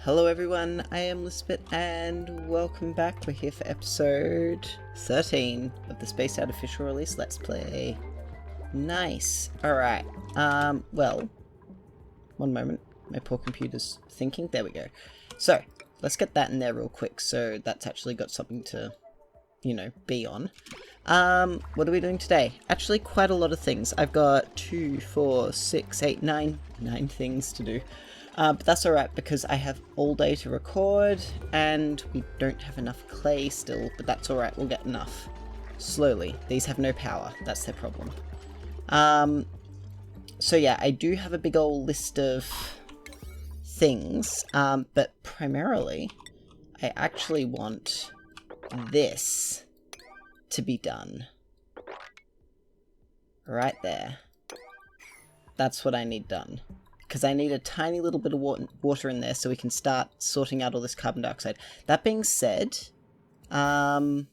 Hello everyone, I am Lisbeth and welcome back. We're here for episode 13 of the Spaced Out official release Let's Play. Nice. Alright, well, one moment, my poor computer's thinking. There we go. So, let's get that in there real quick so that's actually got something to, be on. What are we doing today? Actually, quite a lot of things. I've got 2, 4, 6, 8, 9 things to do. But that's alright because I have all day to record and we don't have enough clay still, but that's alright, we'll get enough. Slowly. These have no power, that's their problem. So yeah, I do have a big old list of things, but primarily I actually want this to be done. Right there. That's what I need done. Because I need a tiny little bit of water in there so we can start sorting out all this carbon dioxide. That being said, it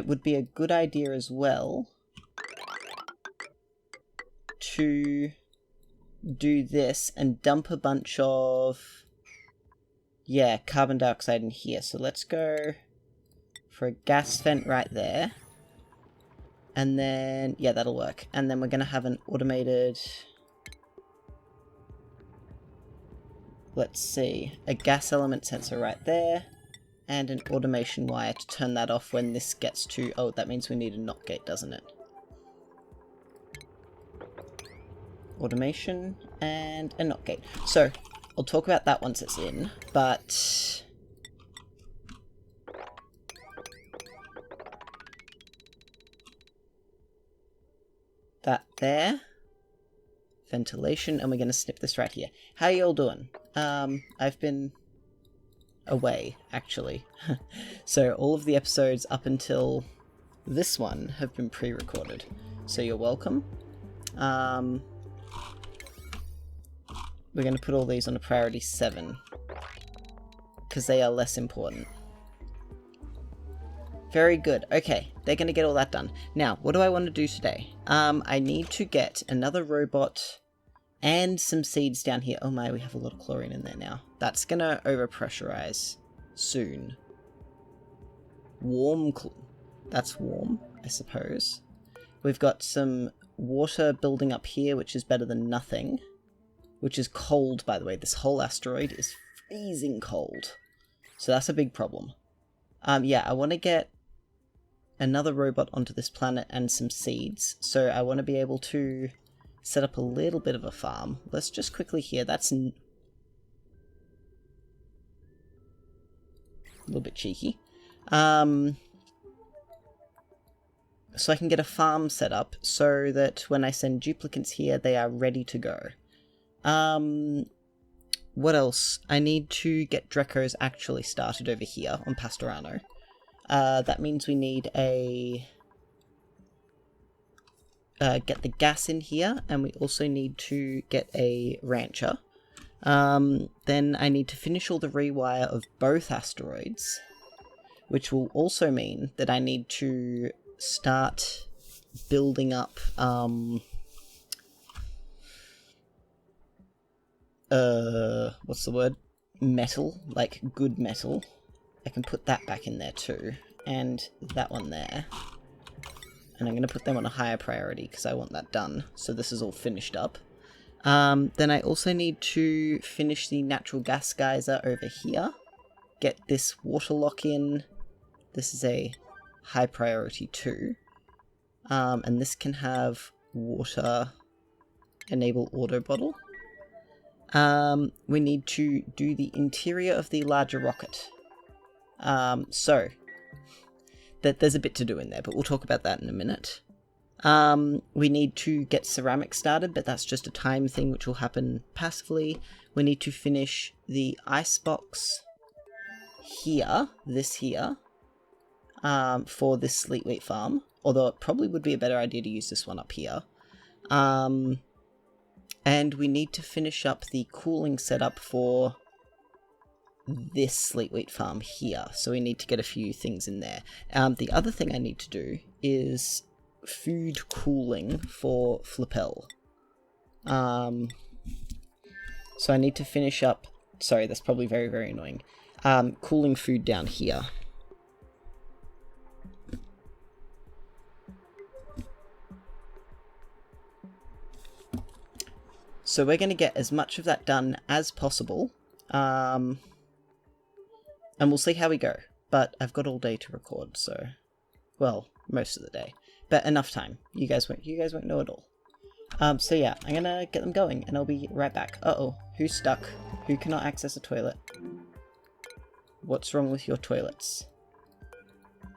would be a good idea as well to do this and dump a bunch of, carbon dioxide in here. So let's go for a gas vent right there. And then, that'll work. And then we're going to have an automated... Let's see, a gas element sensor right there, and an automation wire to turn that off when this gets to... Oh, that means we need a NOT gate, doesn't it? Automation and a NOT gate. So, I'll talk about that once it's in, but... That there. Ventilation, and we're going to snip this right here. How are you all doing? I've been away, actually. So all of the episodes up until this one have been pre-recorded. So you're welcome. We're going to put all these on a priority 7. Because they are less important. Very good. Okay, they're going to get all that done. Now, what do I want to do today? I need to get another robot and some seeds down here. Oh my, we have a lot of chlorine in there now. That's going to overpressurize soon. That's warm, I suppose. We've got some water building up here, which is better than nothing. Which is cold, by the way. This whole asteroid is freezing cold. So that's a big problem. I want to get another robot onto this planet and some seeds. So I want to be able to set up a little bit of a farm. Let's just quickly here. That's a little bit cheeky. So I can get a farm set up so that when I send duplicants here, they are ready to go. What else? I need to get Drecos actually started over here on Pastorano. That means we need a... get the gas in here, and we also need to get a rancher. Then I need to finish all the rewire of both asteroids, which will also mean that I need to start building up, what's the word? Metal, like good metal. I can put that back in there too, and that one there. And I'm going to put them on a higher priority because I want that done. So this is all finished up. Then I also need to finish the natural gas geyser over here. Get this water lock in. This is a high priority too. And this can have water enable auto bottle. We need to do the interior of the larger rocket. So there's a bit to do in there, but we'll talk about that in a minute. We need to get ceramic started, but that's just a time thing which will happen passively. We need to finish the icebox here, this here, for this sleet wheat farm. Although it probably would be a better idea to use this one up here. And we need to finish up the cooling setup for this sleet wheat farm here. So we need to get a few things in there. The other thing I need to do is food cooling for Flippel. So I need to finish up sorry, that's probably very, very annoying. Cooling food down here. So we're going to get as much of that done as possible. And we'll see how we go. But I've got all day to record, so... Well, most of the day. But enough time. You guys won't know it all. So yeah, I'm gonna get them going, and I'll be right back. Uh-oh. Who's stuck? Who cannot access a toilet? What's wrong with your toilets?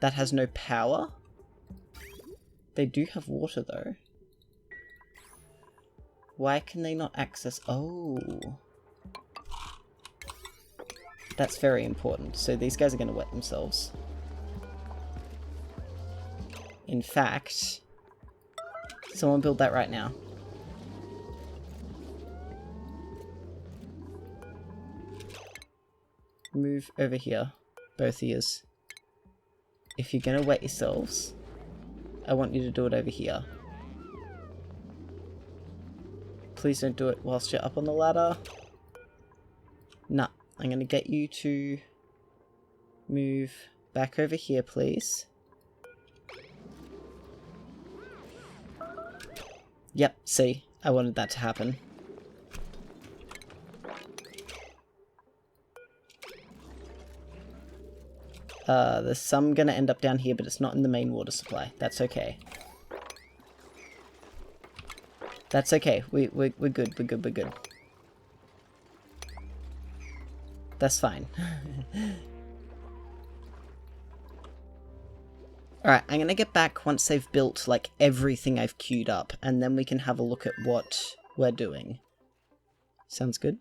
That has no power? They do have water, though. Why can they not access... Oh. That's very important. So these guys are going to wet themselves. In fact... Someone build that right now. Move over here. Both ears. If you're going to wet yourselves, I want you to do it over here. Please don't do it whilst you're up on the ladder. Nah, I'm going to get you to move back over here, please. Yep, see, I wanted that to happen. There's some gonna end up down here, but it's not in the main water supply. That's okay. That's okay. We're good. We're good. That's fine. Alright, I'm gonna get back once they've built, like, everything I've queued up, and then we can have a look at what we're doing. Sounds good?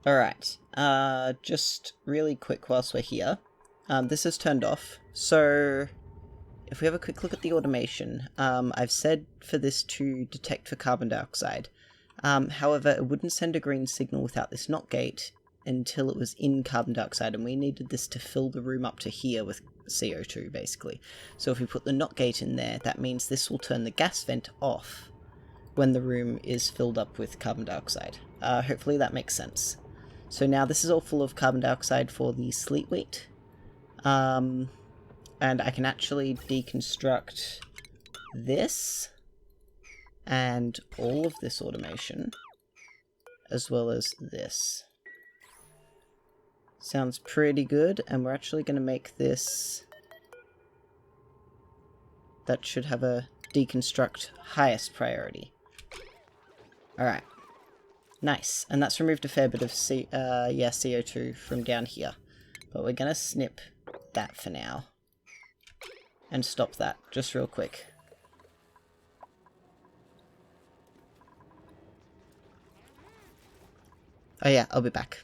Alright, just really quick whilst we're here. This is turned off, so if we have a quick look at the automation, I've said for this to detect for carbon dioxide. However, it wouldn't send a green signal without this NOT gate until it was in carbon dioxide, and we needed this to fill the room up to here with CO2, basically. So if we put the NOT gate in there, that means this will turn the gas vent off when the room is filled up with carbon dioxide. Hopefully that makes sense. So now this is all full of carbon dioxide for the sleet wheat. And I can actually deconstruct this and all of this automation, as well as this. Sounds pretty good, and we're actually going to make this... That should have a deconstruct highest priority. Alright. Nice, and that's removed a fair bit of CO2 from down here. But we're gonna snip that for now. And stop that, just real quick. Oh yeah, I'll be back.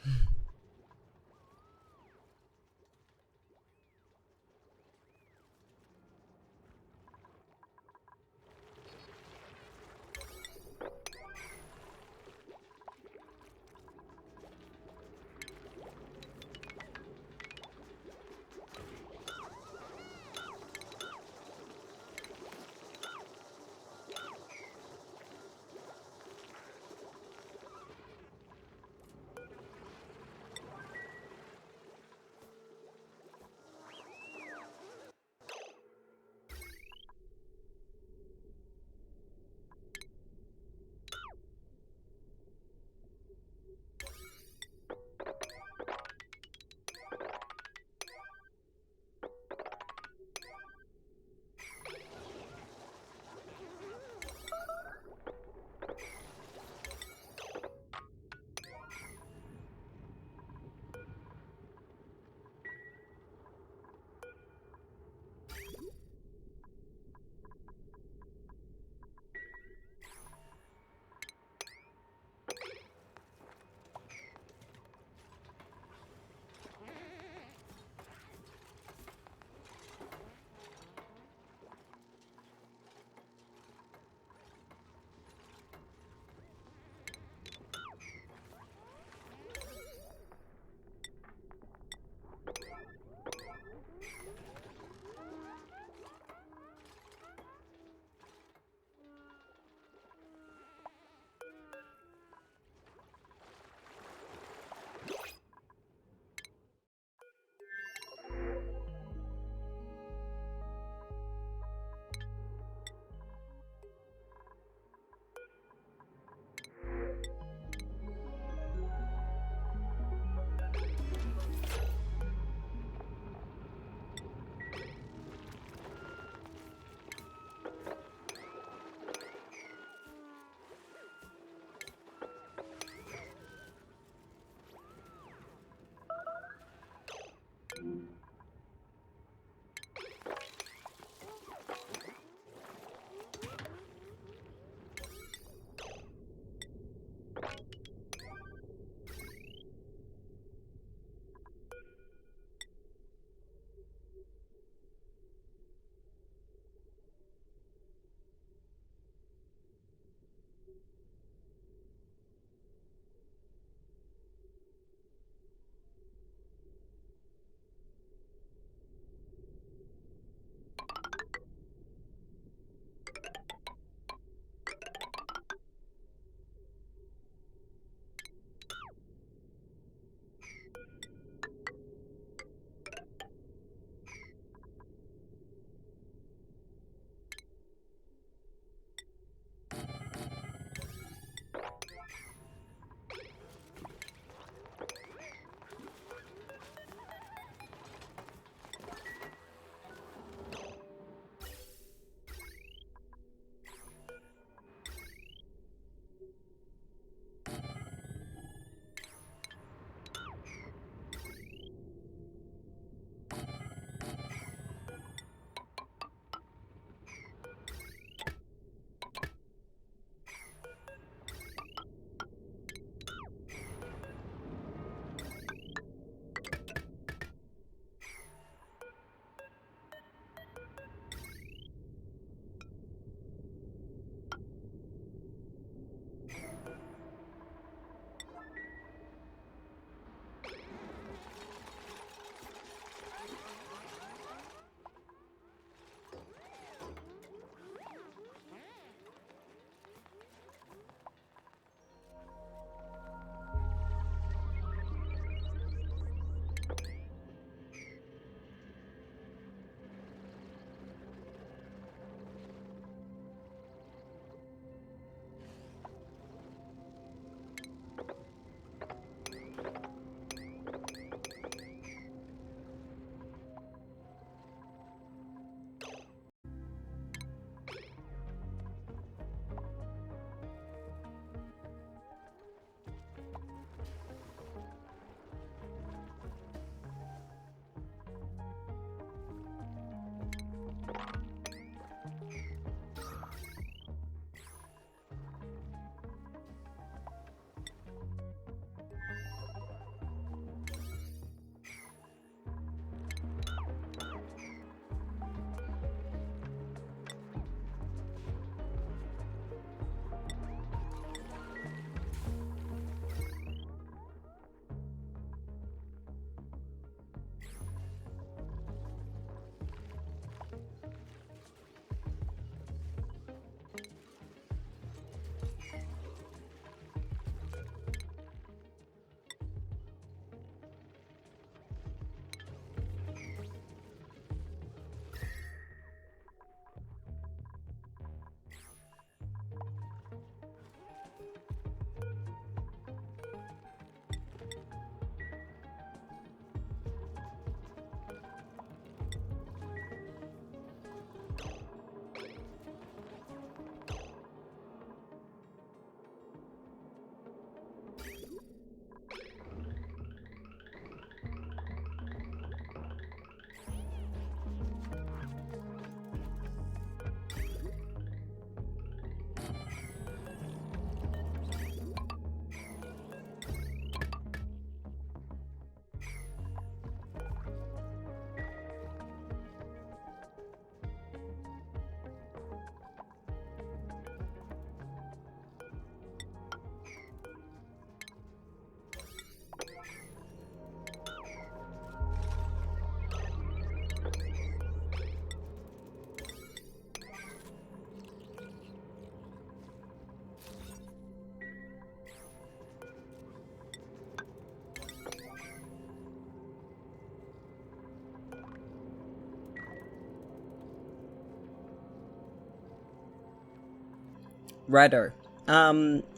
Righto.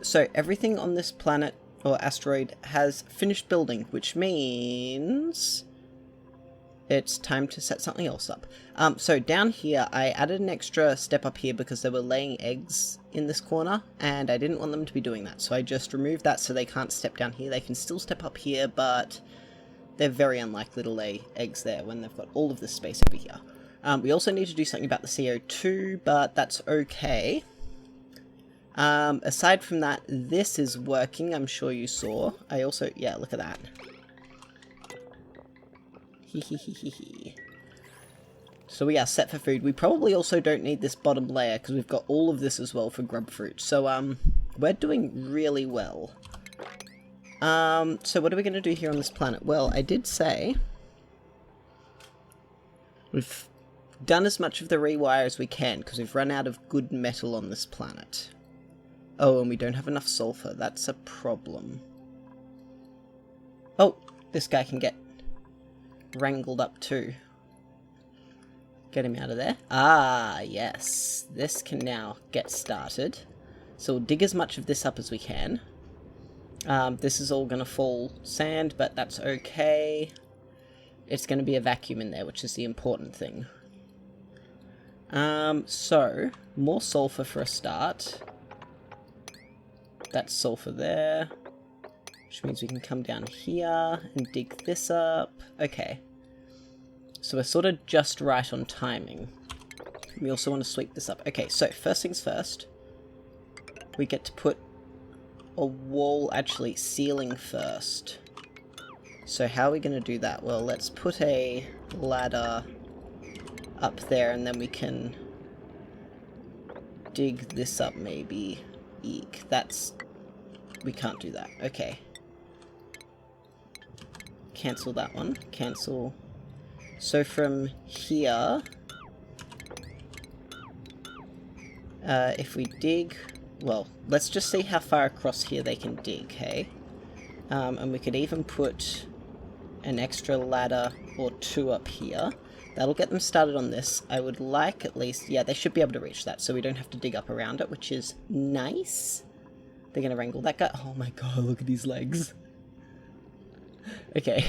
So everything on this planet or asteroid has finished building, which means it's time to set something else up. So down here, I added an extra step up here because they were laying eggs in this corner, and I didn't want them to be doing that. So I just removed that so they can't step down here. They can still step up here, but they're very unlikely to lay eggs there when they've got all of this space over here. We also need to do something about the CO2, but that's okay. Aside from that, this is working, I'm sure you saw. I also, yeah, look at that. So we are set for food. We probably also don't need this bottom layer because we've got all of this as well for grub fruit. So, we're doing really well. So what are we going to do here on this planet? Well, I did say we've done as much of the rewire as we can because we've run out of good metal on this planet. Oh, and we don't have enough sulfur. That's a problem. Oh, this guy can get wrangled up too. Get him out of there. Ah, yes. This can now get started. So we'll dig as much of this up as we can. This is all going to fall sand, but that's okay. It's going to be a vacuum in there, which is the important thing. So, more sulfur for a start. That's sulfur there. Which means we can come down here and dig this up. Okay. So we're sort of just right on timing. We also want to sweep this up. Okay, so first things first. We get to put a wall, actually ceiling first. So how are we going to do that? Well, let's put a ladder up there and then we can dig this up maybe. Eek, that's... we can't do that. Okay. Cancel that one. Cancel. So from here, if we dig, well, let's just see how far across here they can dig, hey? And we could even put an extra ladder or two up here. That'll get them started on this. I would like at least, yeah, they should be able to reach that, so we don't have to dig up around it, which is nice. They're going to wrangle that guy. Oh my god, look at his legs. Okay.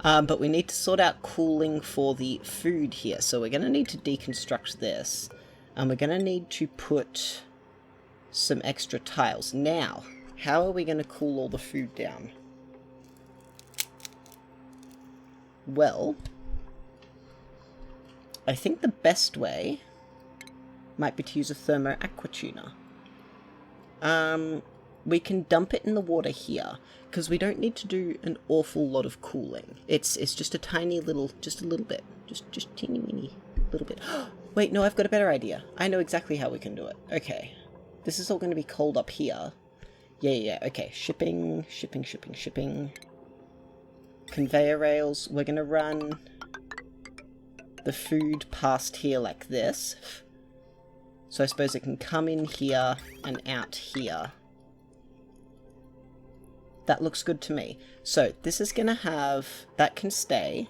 But we need to sort out cooling for the food here. So we're going to need to deconstruct this. And we're going to need to put some extra tiles. Now, how are we going to cool all the food down? Well, I think the best way might be to use a thermo aqua tuner. We can dump it in the water here, because we don't need to do an awful lot of cooling. It's just a tiny little, just a little bit. Just teeny weeny little bit. Wait, no, I've got a better idea. I know exactly how we can do it. Okay. This is all going to be cold up here. Yeah, okay. Shipping. Conveyor rails. We're going to run the food past here like this. So I suppose it can come in here and out here. That looks good to me. So this is going to have... that can stay.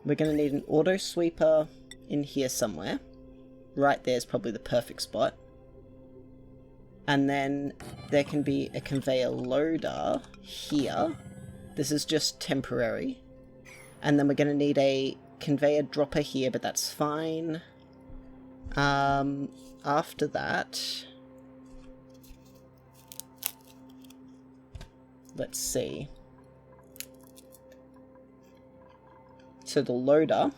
We're going to need an auto sweeper in here somewhere. Right there is probably the perfect spot. And then there can be a conveyor loader here. This is just temporary. And then we're going to need a conveyor dropper here, but that's fine. After that... let's see. So the loader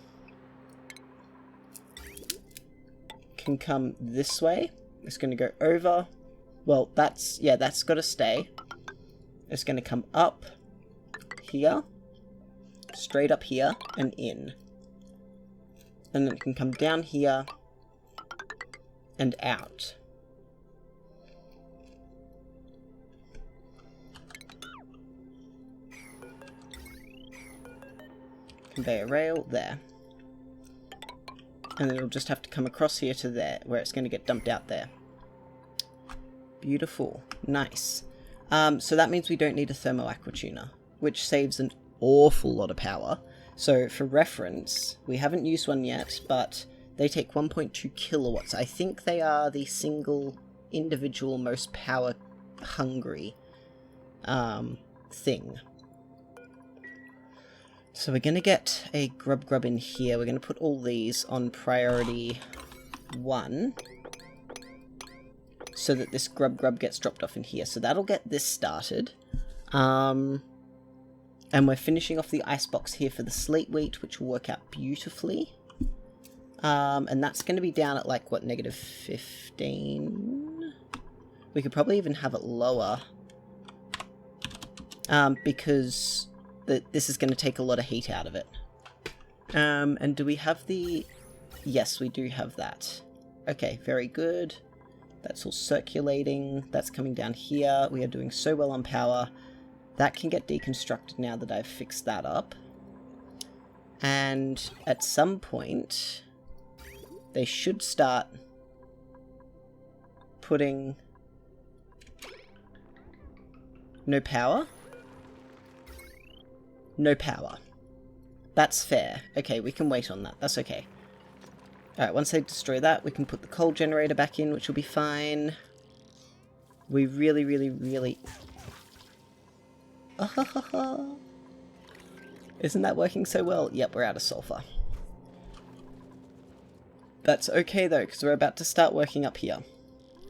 can come this way. It's going to go over. Well, that's got to stay. It's going to come up here, straight up here, and in. And then it can come down here and out. Conveyor rail there. And then it'll just have to come across here to there, where it's going to get dumped out there. Beautiful. Nice. So that means we don't need a thermo aqua tuner, which saves an awful lot of power. So for reference, we haven't used one yet, but They take 1.2 kilowatts. I think they are the single individual most power hungry thing. So we're going to get a grub in here. We're going to put all these on priority 1 so that this grub gets dropped off in here. So that'll get this started. And we're finishing off the icebox here for the sleet wheat, which will work out beautifully. And that's going to be down at like, what, negative 15? We could probably even have it lower. Because this is going to take a lot of heat out of it. And do we have the... Yes, we do have that. Okay, very good. That's all circulating. That's coming down here. We are doing so well on power. That can get deconstructed now that I've fixed that up. And at some point... they should start putting no power. No power. That's fair. Okay, we can wait on that. That's okay. Alright, once they destroy that, we can put the coal generator back in, which will be fine. We really... Isn't that working so well? Yep, we're out of sulfur. That's okay though, because we're about to start working up here.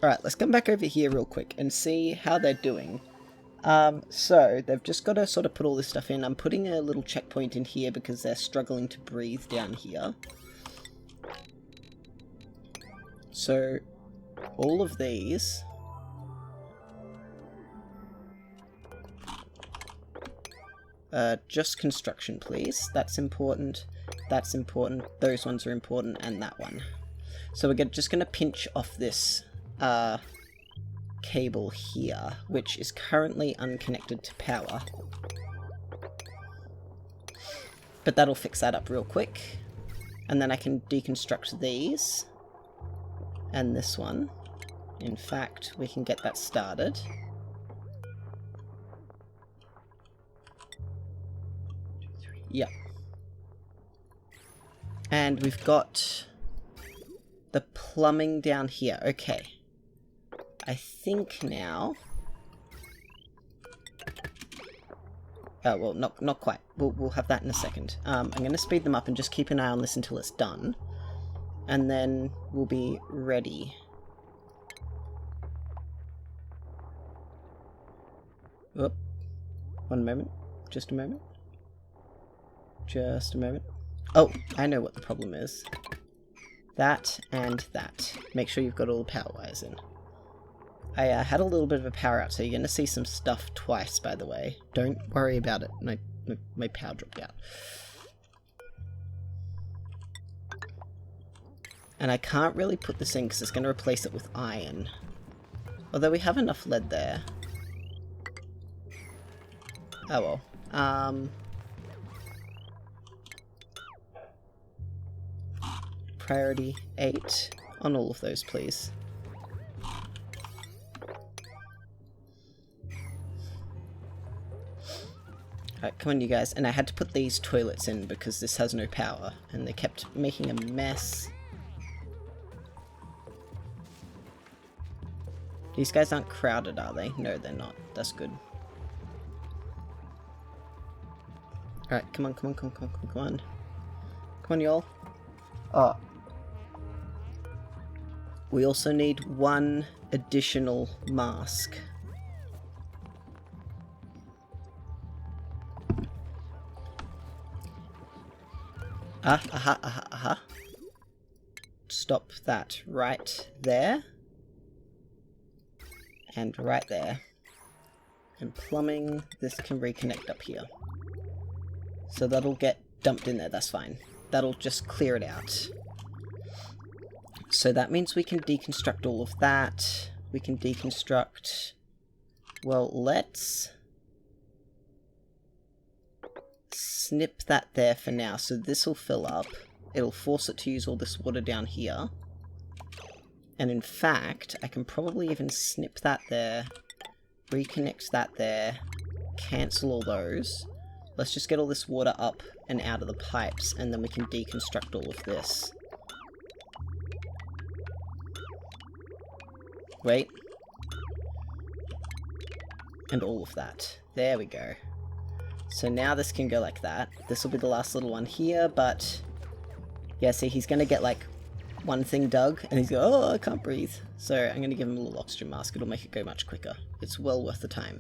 Alright, let's come back over here real quick and see how they're doing. So, they've just got to sort of put all this stuff in. I'm putting a little checkpoint in here because they're struggling to breathe down here. So, all of these... just construction, please. That's important. That's important. Those ones are important, and that one. So we're just going to pinch off this cable here, which is currently unconnected to power. But that'll fix that up real quick. And then I can deconstruct these. And this one. In fact, we can get that started. Yep. And we've got the plumbing down here. Okay. I think now... Oh, well, not quite. We'll have that in a second. I'm going to speed them up and just keep an eye on this until it's done. And then we'll be ready. Oop. One moment. Just a moment. Just a moment. Oh, I know what the problem is. That and that. Make sure you've got all the power wires in. I had a little bit of a power out, so you're going to see some stuff twice, by the way. Don't worry about it. My power dropped out. And I can't really put this in because it's going to replace it with iron. Although we have enough lead there. Oh well. Priority 8 on all of those, please. Alright, come on you guys. And I had to put these toilets in because this has no power. And they kept making a mess. These guys aren't crowded, are they? No, they're not. That's good. Alright, come on. Come on, y'all. Oh. We also need one additional mask. Stop that right there. And right there. And plumbing, this can reconnect up here. So that'll get dumped in there, that's fine. That'll just clear it out. So that means we can deconstruct all of that. We can deconstruct... Well, let's... snip that there for now. So this will fill up. It'll force it to use all this water down here. And in fact, I can probably even snip that there. Reconnect that there. Cancel all those. Let's just get all this water up and out of the pipes, and then we can deconstruct all of this. Wait. And all of that. There we go. So now this can go like that. This will be the last little one here, but... yeah, see, he's going to get, like, one thing dug, and he's going, oh, I can't breathe. So I'm going to give him a little oxygen mask. It'll make it go much quicker. It's well worth the time.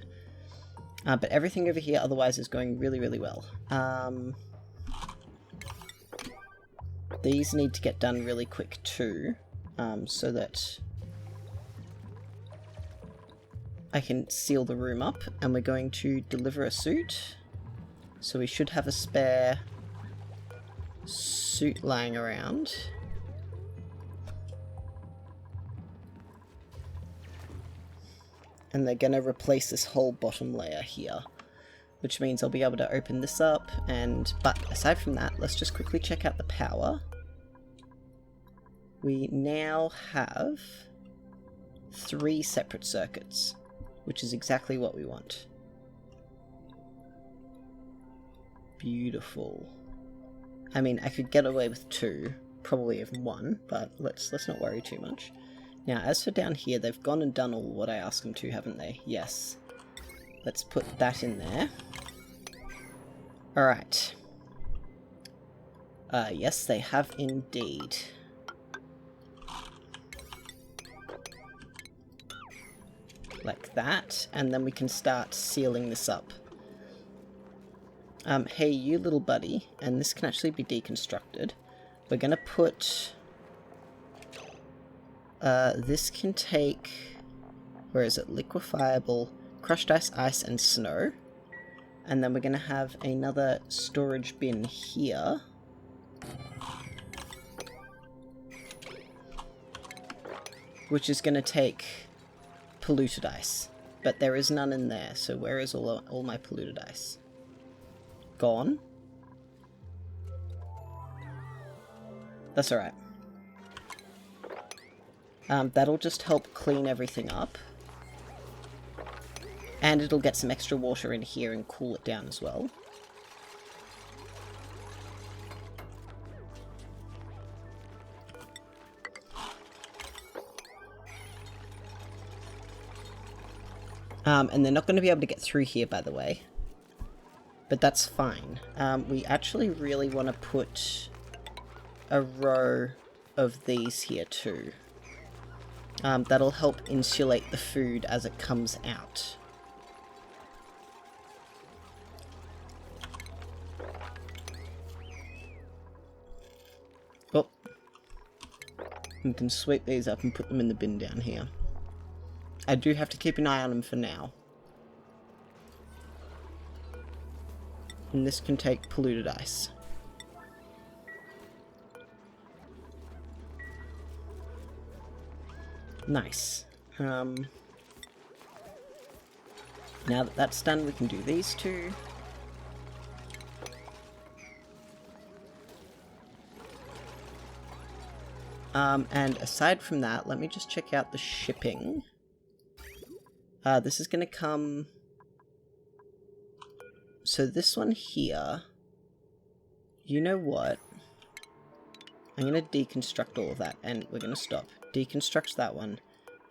But everything over here otherwise is going really, really well. These need to get done really quick too, so that I can seal the room up, and we're going to deliver a suit. So we should have a spare suit lying around. And they're going to replace this whole bottom layer here, which means I'll be able to open this up. But aside from that, let's just quickly check out the power. We now have 3 separate circuits, which is exactly what we want. Beautiful. I mean, I could get away with 2, probably even 1, but let's not worry too much. Now, as for down here, they've gone and done all what I asked them to, haven't they? Yes. Let's put that in there. Alright. Yes, they have indeed. Like that, and then we can start sealing this up. Hey, you little buddy, and this can actually be deconstructed. We're gonna put... this can take... where is it? Liquefiable, crushed ice, ice, and snow. And then we're gonna have another storage bin here. Which is gonna take polluted ice. But there is none in there, so where is all my polluted ice? Gone? That's alright. That'll just help clean everything up. And it'll get some extra water in here and cool it down as well. And they're not going to be able to get through here, by the way. But that's fine. We actually really want to put a row of these here too. That'll help insulate the food as it comes out. Oh. We can sweep these up and put them in the bin down here. I do have to keep an eye on them for now. And this can take polluted ice. Nice. Now that that's done, we can do these two. And aside from that, let me just check out the shipping. This is going to come... So this one here... You know what? I'm going to deconstruct all of that, and we're going to stop. Deconstruct that one.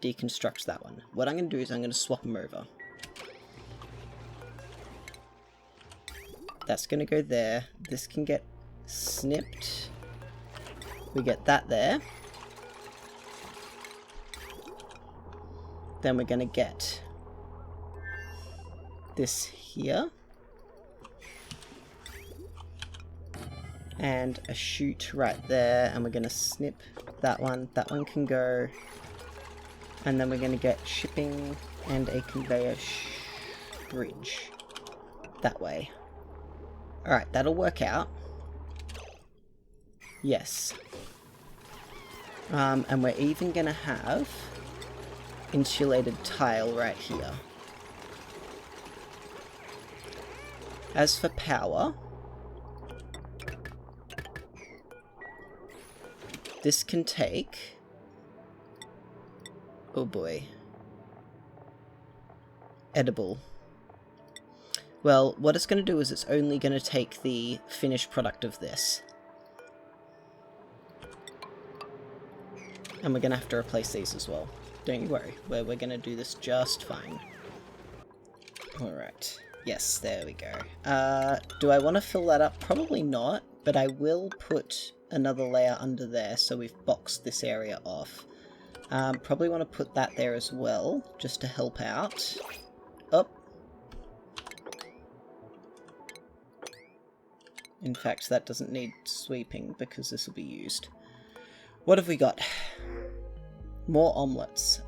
Deconstruct that one. What I'm going to do is I'm going to swap them over. That's going to go there. This can get snipped. We get that there. Then we're going to get this here. And a chute right there. And we're going to snip that one. That one can go. And then we're going to get shipping and a conveyor bridge. That way. Alright, that'll work out. Yes. And we're even going to have insulated tile right here. As for power, this can take... Oh boy. Edible. Well, what it's going to do is it's only going to take the finished product of this. And we're going to have to replace these as well. Don't you worry, we're going to do this just fine. Alright. Yes, there we go. Do I want to fill that up? Probably not, but I will put another layer under there so we've boxed this area off. Probably want to put that there as well, just to help out. Oh. In fact, that doesn't need sweeping because this will be used. What have we got? More omelettes.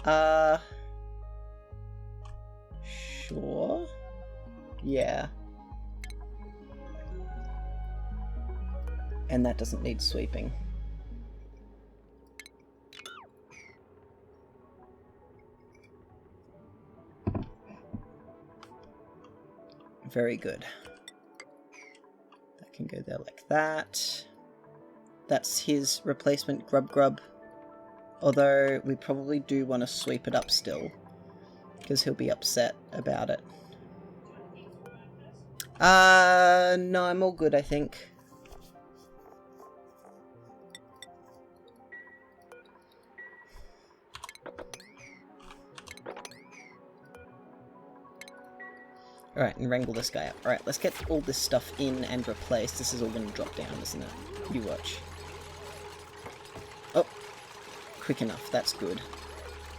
Sure. Yeah. And that doesn't need sweeping. Very good. That can go there like that. That's his replacement Grub Grub. Although we probably do want to sweep it up still, because he'll be upset about it. No, I'm all good, I think. Alright, and wrangle this guy up. Alright, let's get all this stuff in and replaced. This is all going to drop down, isn't it? You watch. Oh. Quick enough, that's good.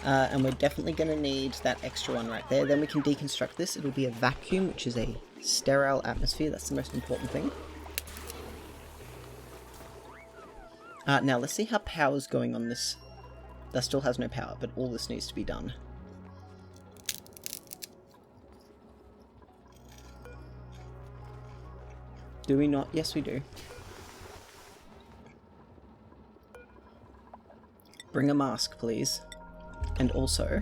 And we're definitely going to need that extra one right there. Then we can deconstruct this. It'll be a vacuum, which is a sterile atmosphere. That's the most important thing. Now, let's see how power's going on this. That still has no power, but all this needs to be done. Do we not? Yes, we do. Bring a mask, please. And also...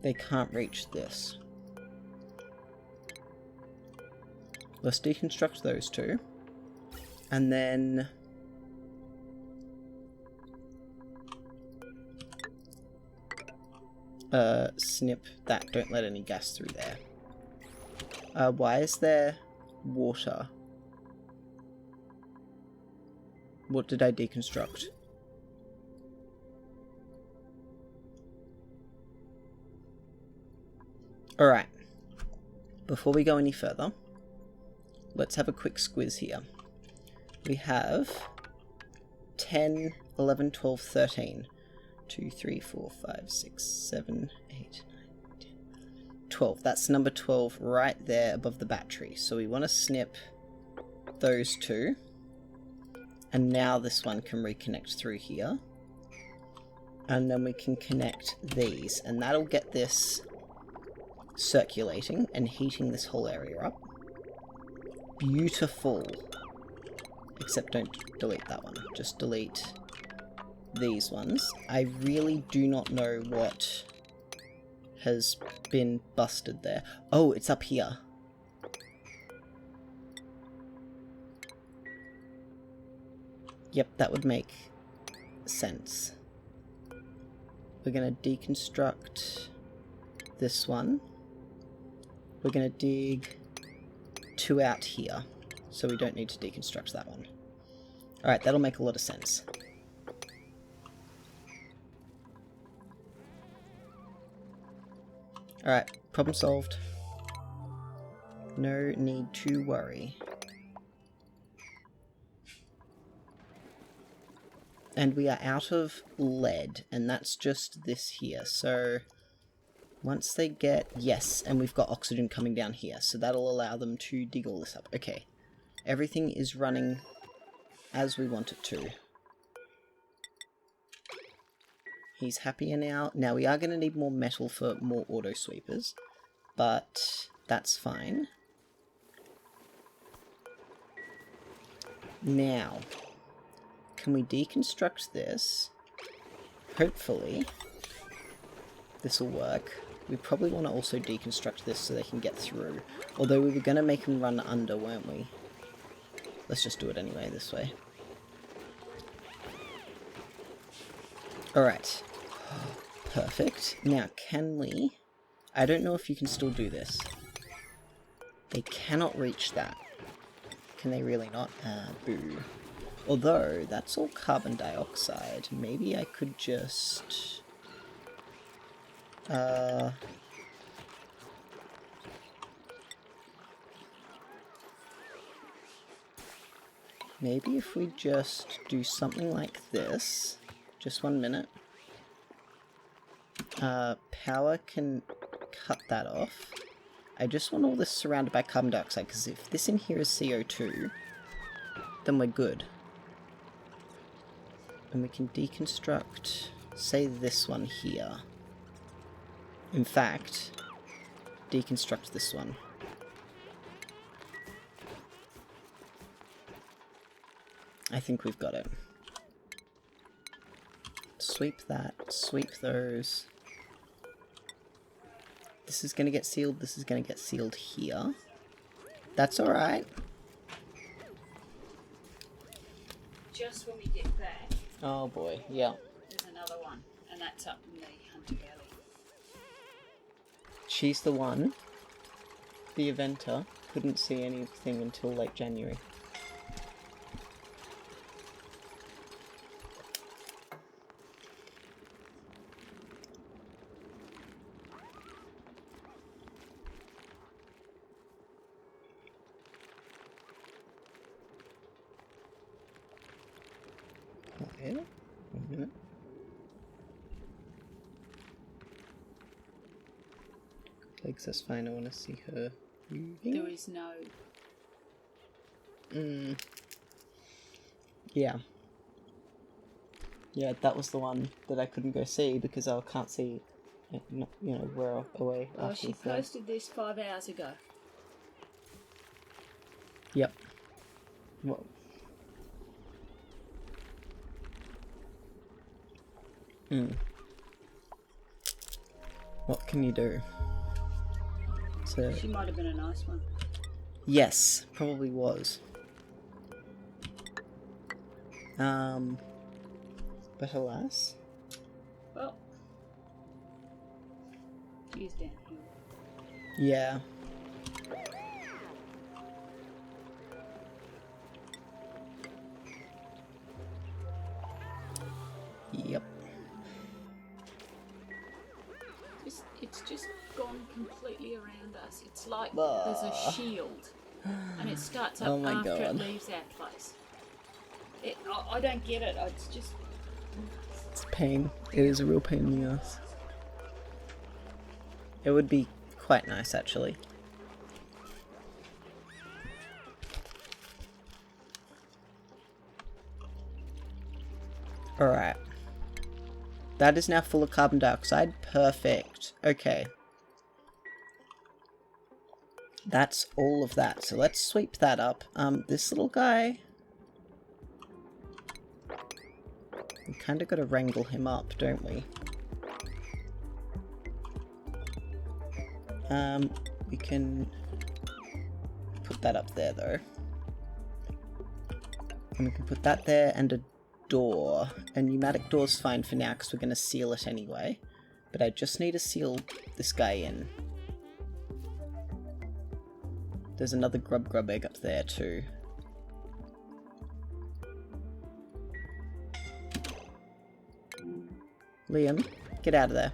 they can't reach this. Let's deconstruct those two. And then... snip that. Don't let any gas through there. Why is there water? What did I deconstruct? Alright. Before we go any further, let's have a quick squiz here. We have 10, 11, 12, 13. 2, 3, 4, 5, 6, 7, 8, 9, 10, 12. That's number 12 right there above the battery. So we want to snip those two. And now this one can reconnect through here. And then we can connect these. And that'll get this circulating and heating this whole area up. Beautiful. Except don't delete that one. Just delete these ones. I really do not know what has been busted there. Oh, it's up here. Yep, that would make sense. We're going to deconstruct this one. We're going to dig 2 out here, so we don't need to deconstruct that one. Alright, that'll make a lot of sense. Alright, problem solved. No need to worry. And we are out of lead, and that's just this here. So once they get... yes, and we've got oxygen coming down here, so that'll allow them to dig all this up. Okay, everything is running as we want it to. He's happier now. Now we are going to need more metal for more auto sweepers, but that's fine. Now, can we deconstruct this? Hopefully, this will work. We probably want to also deconstruct this so they can get through. Although we were going to make them run under, weren't we? Let's just do it anyway, this way. Alright. Perfect. Now, can we... I don't know if you can still do this. They cannot reach that. Can they really not? Boo. Although, that's all carbon dioxide. Maybe I could just... maybe if we just do something like this. Just 1 minute. Power can cut that off. I just want all this surrounded by carbon dioxide, because if this in here is CO2, then we're good. And we can deconstruct, say, this one here. In fact, deconstruct this one. I think we've got it. Sweep that, sweep those. This is going to get sealed, this is going to get sealed here. That's alright. Just when we get back, Oh boy, yeah. there's another one, and that's up in the Hunter Valley. She's the one. The eventer couldn't see anything until late January. Okay, 1 minute. Legs, that's fine, I want to see her moving. There is no... Yeah. Yeah, that was the one that I couldn't go see because I can't see, you know, we're away. Oh, after she the third. posted this 5 hours ago. Yep. Whoa. What can you do? So, She might have been a nice one. yes, probably was. But alas. Well, she's down here. Yeah. Yep. It's just gone completely around us. It's like there's a shield, and it starts up after it leaves our place. I don't get it. It's just... It's a pain. It is a real pain in the ass. It would be quite nice, actually. Alright. That is now full of carbon dioxide. Perfect. Okay. That's all of that. So let's sweep that up. This little guy... we kind of got to wrangle him up, don't we? We can put that up there, though. And we can put that there and a door. A pneumatic door's fine for now because we're going to seal it anyway. But I just need to seal this guy in. There's another grub egg up there too. Liam, get out of there.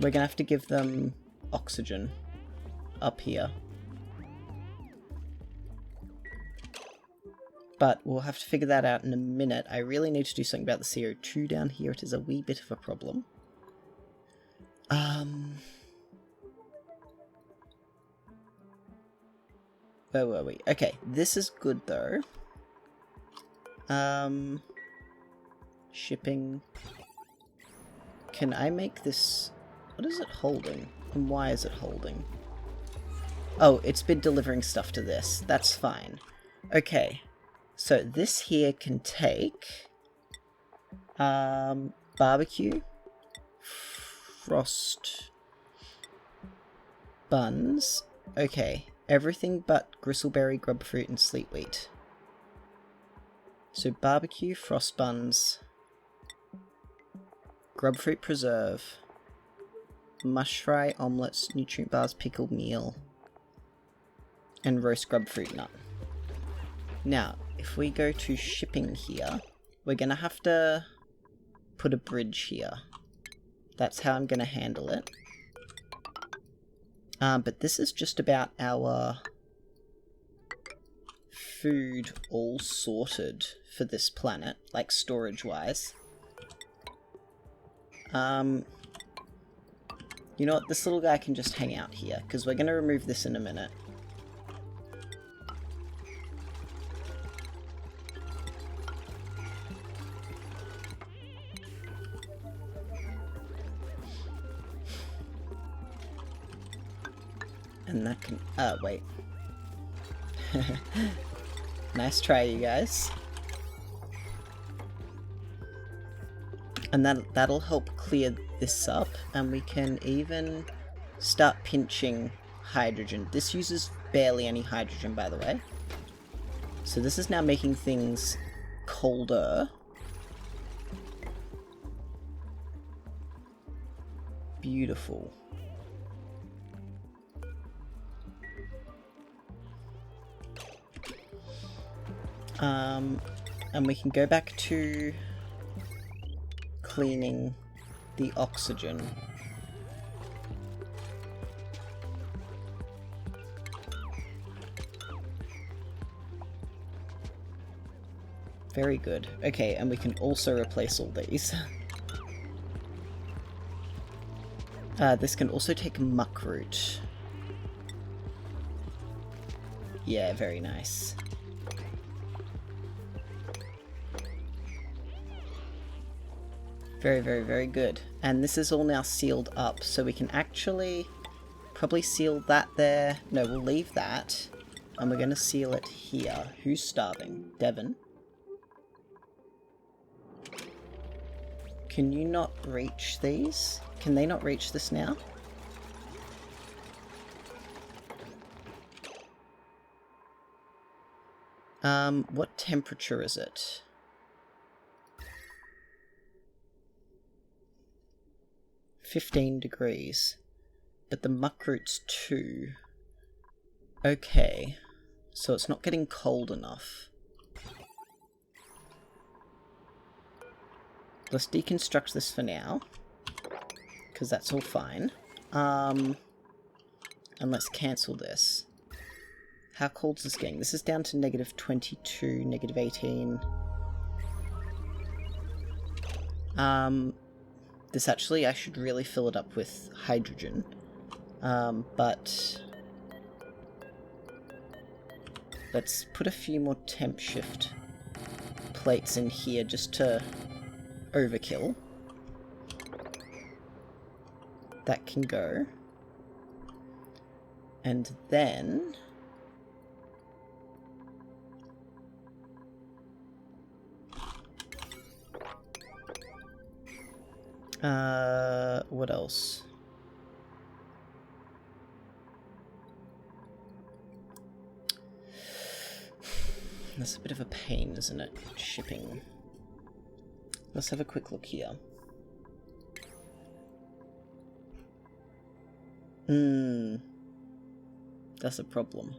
We're gonna have to give them oxygen up here. But we'll have to figure that out in a minute. I really need to do something about the CO2 down here. It is a wee bit of a problem. Where were we? Okay, this is good though. Shipping. Can I make this... what is it holding? And why is it holding? Oh, it's been delivering stuff to this. That's fine. Okay. So this here can take... barbecue. Frost... buns. Okay. Everything but gristleberry, grub fruit, and sleet wheat. So barbecue, frost buns... grub fruit preserve, mush fry, omelettes, nutrient bars, pickled meal, and roast grub fruit nut. Now, if we go to shipping here, we're going to have to put a bridge here. That's how I'm going to handle it. But this is just about our food all sorted for this planet, like storage-wise. You know what? This little guy can just hang out here, because we're going to remove this in a minute. And that can... wait. Nice try, you guys. And that'll help clear this up, and we can even start pinching hydrogen. This uses barely any hydrogen, by the way. So this is now making things colder. Beautiful. And we can go back to cleaning the oxygen. Very good. Okay, and we can also replace all these. This can also take muck root. Yeah, very nice. Very, very, very good. And this is all now sealed up, so we can actually probably seal that there. No, we'll leave that. And we're going to seal it here. Who's starving? Devon? Can you not reach these? Can they not reach this now? What temperature is it? $15, but the muck root's 2. Okay, so it's not getting cold enough. Let's deconstruct this for now, because that's all fine. And let's cancel this. How cold's this getting? This is down to -22, -18. This actually, I should really fill it up with hydrogen. But let's put a few more temp shift plates in here just to overkill. That can go. And then... what else? That's a bit of a pain, isn't it? Shipping. Let's have a quick look here. That's a problem.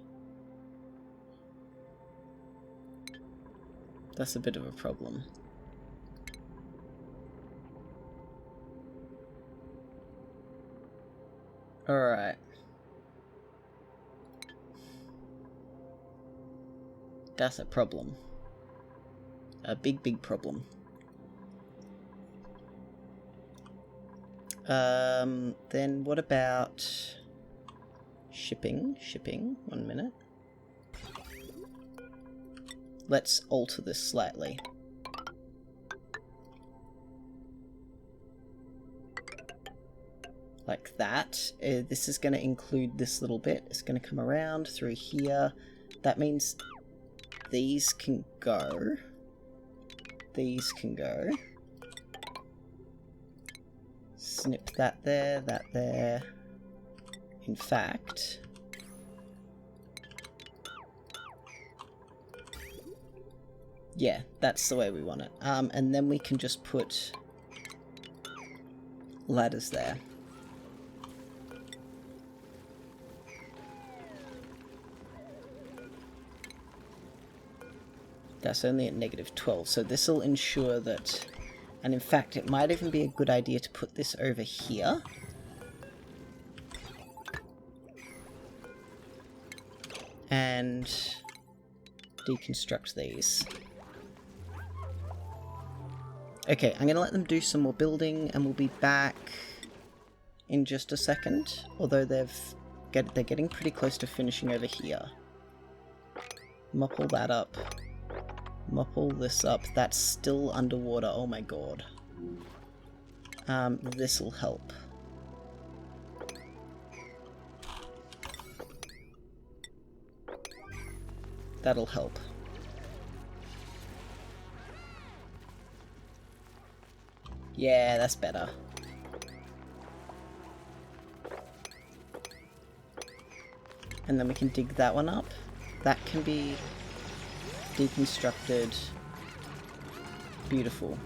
That's a bit of a problem. Alright. That's a problem. A big, big problem. Then what about shipping? Shipping, 1 minute. Let's alter this slightly. Like that. This is going to include this little bit. It's going to come around through here. That means these can go. These can go. Snip that there, that there. In fact... yeah, that's the way we want it. And then we can just put ladders there. That's only at -12, so this will ensure that... And in fact, it might even be a good idea to put this over here. And deconstruct these. Okay, I'm going to let them do some more building, and we'll be back in just a second. Although they're getting pretty close to finishing over here. Mop all that up. Mop all this up. That's still underwater. Oh my god. This'll help. That'll help. Yeah, that's better. And then we can dig that one up. That can be deconstructed. Beautiful.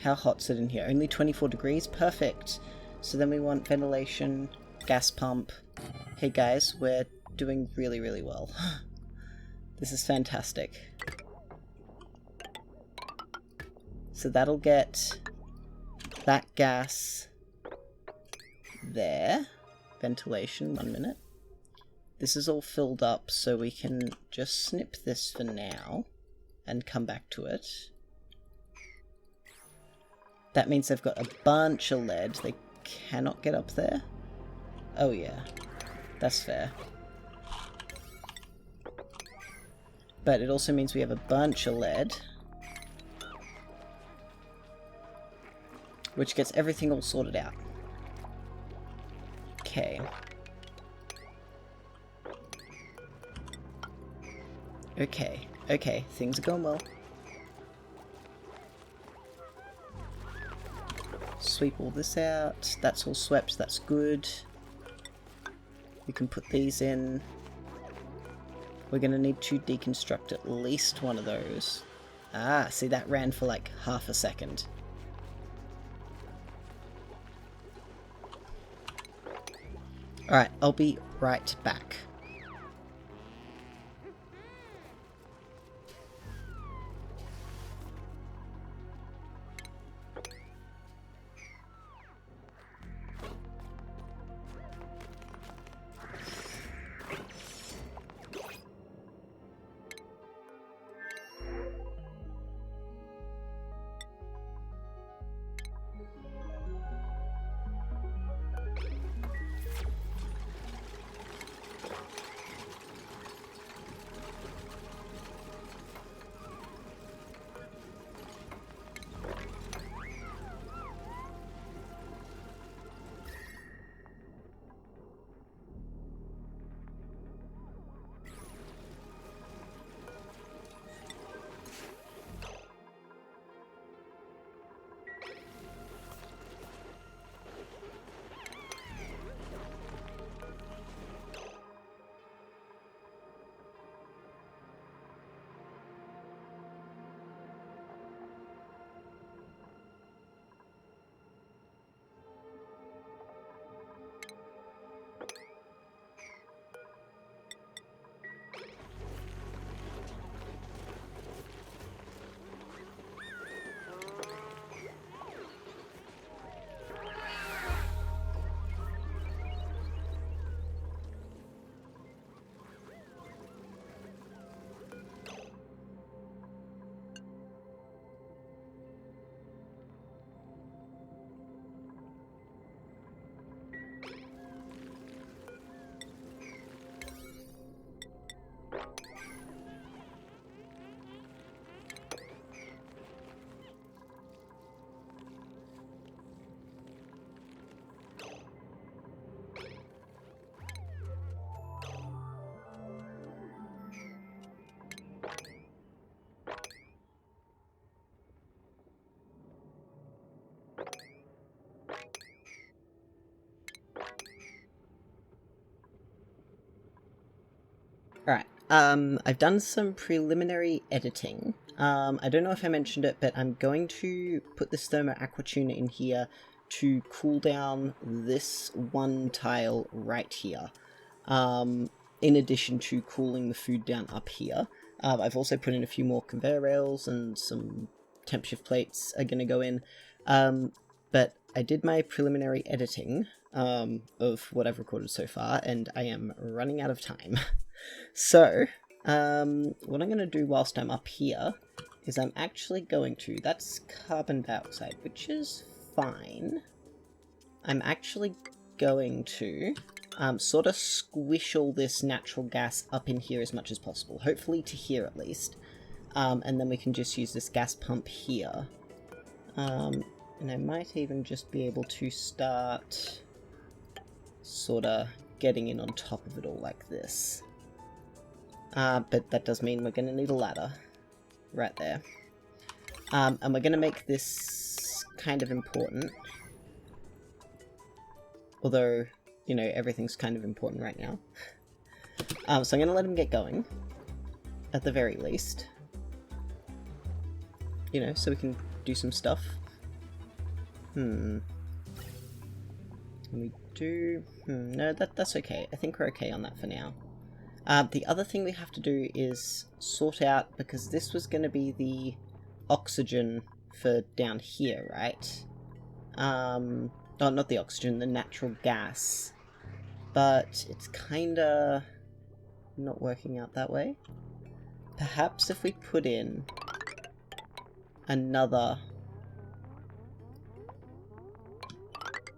How hot's it in here? Only 24 degrees? Perfect. So then we want ventilation, gas pump. Hey guys, we're doing really, really well. This is fantastic. So that'll get that gas there. Ventilation, 1 minute. This is all filled up, so we can just snip this for now and come back to it. That means they've got a bunch of lead. They cannot get up there. Oh yeah, that's fair. But it also means we have a bunch of lead. Which gets everything all sorted out. Okay. Okay, things are going well. Sweep all this out. That's all swept, that's good. We can put these in. We're gonna need to deconstruct at least one of those. Ah, see, that ran for like half a second. Alright, I'll be right back. Alright, I've done some preliminary editing I don't know if I mentioned it, but I'm going to put this thermo aqua tuner in here to cool down this one tile right here, in addition to cooling the food down up here. I've also put in a few more conveyor rails, and some temp shift plates are going to go in, but I did my preliminary editing of what I've recorded so far, and I am running out of time. So, what I'm going to do whilst I'm up here is I'm actually going to, that's carbon dioxide, which is fine. I'm actually going to sort of squish all this natural gas up in here as much as possible, hopefully to here at least, and then we can just use this gas pump here. And I might even just be able to start sort of getting in on top of it all like this. But that does mean we're going to need a ladder right there. And we're going to make this kind of important. Although, you know, everything's kind of important right now. So I'm going to let him get going, at the very least. You know, so we can do some stuff. Can we do... no, that's okay. I think we're okay on that for now. The other thing we have to do is sort out, because this was going to be the oxygen for down here, right? Oh, not the oxygen, the natural gas. But it's kinda not working out that way. Perhaps if we put in another...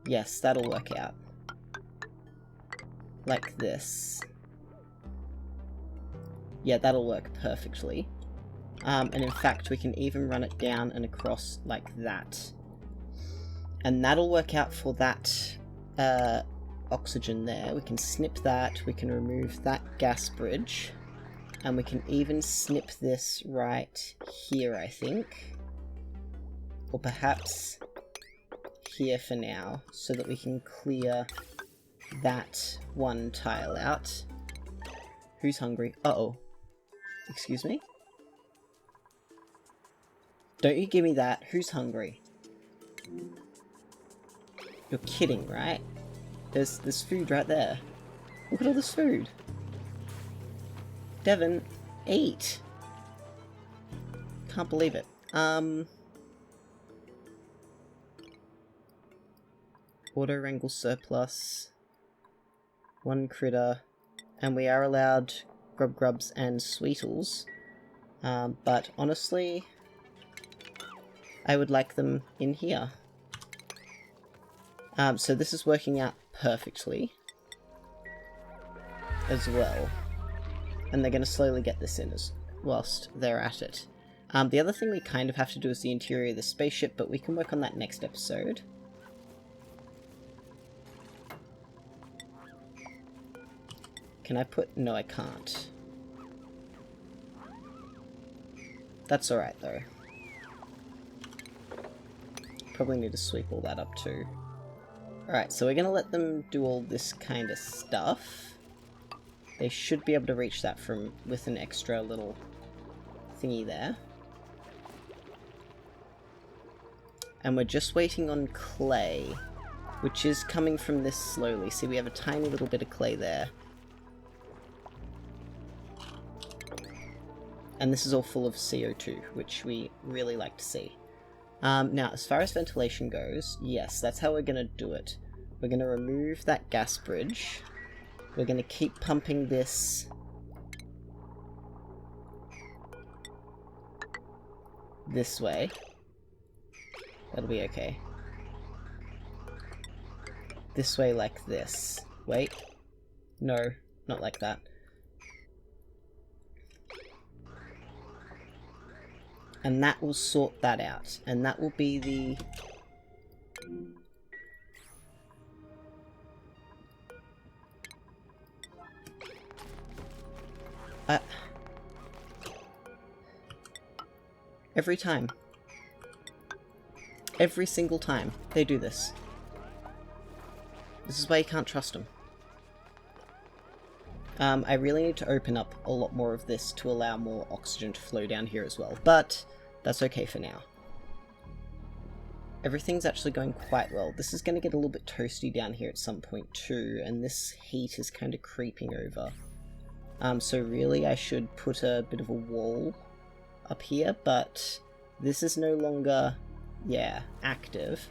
Yes, that'll work out. Like this. Yeah, that'll work perfectly. And in fact, we can even run it down and across like that. And that'll work out for that oxygen there. We can snip that, we can remove that gas bridge, and we can even snip this right here, I think. Or perhaps here for now, so that we can clear that one tile out. Who's hungry? Uh-oh. Excuse me? Don't you give me that. Who's hungry? You're kidding, right? There's food right there. Look at all this food. Devon, eat. Can't believe it. Auto wrangle surplus. One critter. And we are allowed grubs and sweetles. But honestly, I would like them in here. So this is working out perfectly as well. And they're going to slowly get this in as whilst they're at it. The other thing we kind of have to do is the interior of the spaceship, but we can work on that next episode. Can I put... No, I can't. That's alright, though. Probably need to sweep all that up, too. Alright, so we're gonna let them do all this kind of stuff. They should be able to reach that from with an extra little thingy there. And we're just waiting on clay, which is coming from this slowly. See, we have a tiny little bit of clay there. And this is all full of CO2, which we really like to see. Now, as far as ventilation goes, yes, that's how we're going to do it. We're going to remove that gas bridge. We're going to keep pumping this this way. That'll be okay. This way like this. Wait. No, not like that. And that will sort that out. And that will be the... every time. Every single time they do this. This is why you can't trust them. I really need to open up a lot more of this to allow more oxygen to flow down here as well, but that's okay for now. Everything's actually going quite well. This is going to get a little bit toasty down here at some point too, and this heat is kind of creeping over. So really I should put a bit of a wall up here, but this is no longer, yeah, active.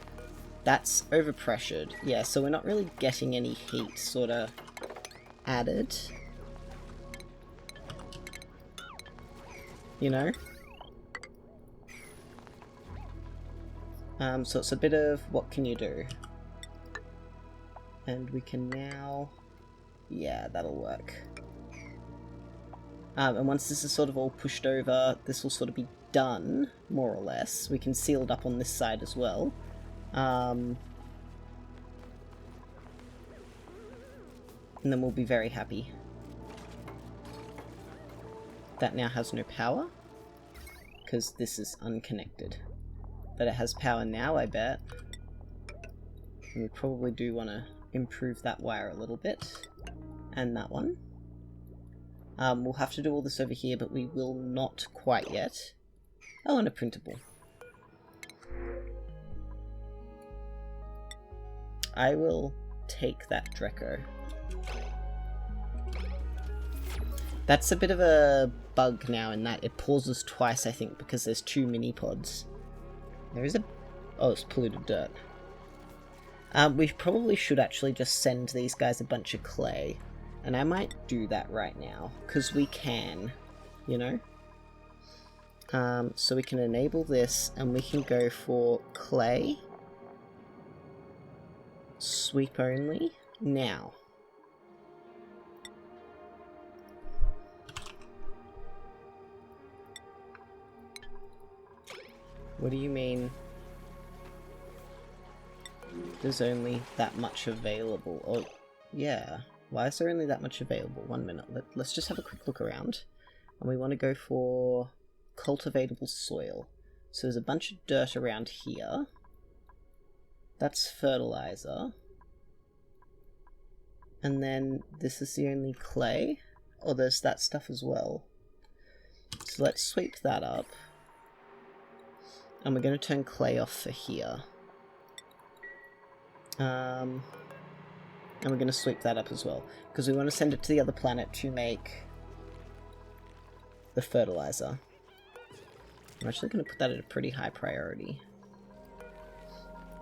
That's overpressured. Yeah, so we're not really getting any heat sort of added. You know? So it's a bit of what can you do? And we can now... yeah, that'll work. And once this is sort of all pushed over, this will sort of be done, more or less. We can seal it up on this side as well. And then we'll be very happy. That now has no power, because this is unconnected. But it has power now, I bet. And we probably do want to improve that wire a little bit. And that one. We'll have to do all this over here, but we will not quite yet. Oh, and a printable. I will take that Dreco. That's a bit of a bug now in that it pauses twice, I think, because there's 2 mini pods. There is a... oh, it's polluted dirt. We probably should actually just send these guys a bunch of clay. And I might do that right now, because we can, you know? So we can enable this, and we can go for clay. Sweep only. Now. What do you mean? There's only that much available. Oh, yeah. Why is there only that much available? 1 minute. Let's just have a quick look around. And we want to go for cultivatable soil. So there's a bunch of dirt around here. That's fertilizer. And then this is the only clay. Oh, there's that stuff as well. So let's sweep that up. And we're going to turn clay off for here. And we're going to sweep that up as well, because we want to send it to the other planet to make the fertilizer. I'm actually going to put that at a pretty high priority.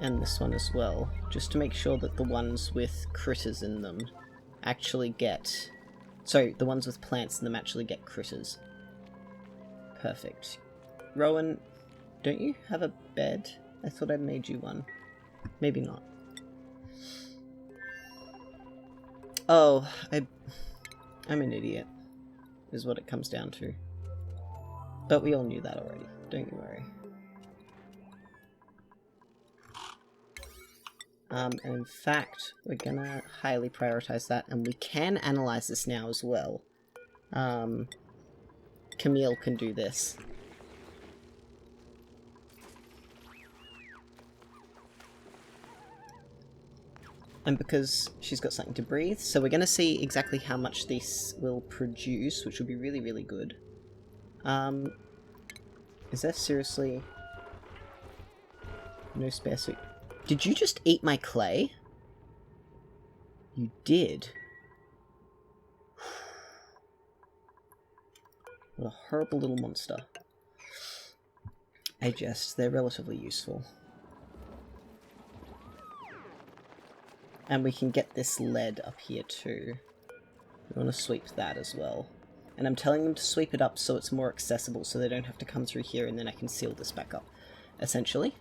And this one as well, just to make sure that the ones with critters in them actually get... sorry, the ones with plants in them actually get critters. Perfect. Rowan, don't you have a bed? I thought I made you one. Maybe not. Oh, I'm an idiot, is what it comes down to. But we all knew that already, don't you worry. And in fact, we're gonna highly prioritize that, and we can analyze this now as well. Camille can do this. And because she's got something to breathe, so we're going to see exactly how much this will produce, which will be really, really good. Is there seriously no spare suit? Did you just eat my clay? You did. What a horrible little monster. I jest, they're relatively useful. And we can get this lead up here too. We want to sweep that as well. And I'm telling them to sweep it up so it's more accessible, so they don't have to come through here, and then I can seal this back up, essentially.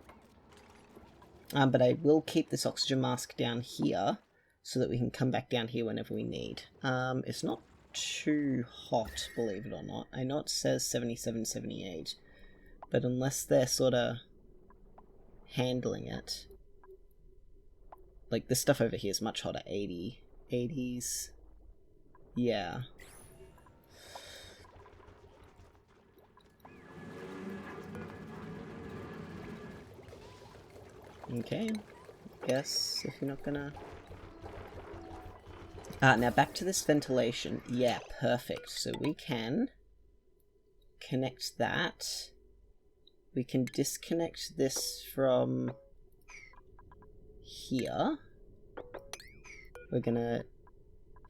But I will keep this oxygen mask down here, so that we can come back down here whenever we need. It's not too hot, believe it or not. I know it says 77, 78, but unless they're sort of handling it... like, this stuff over here is much hotter. 80. 80s. Yeah. Okay. Guess if you're not gonna Now back to this ventilation. Yeah, perfect. So we can connect that. We can disconnect this from here. We're gonna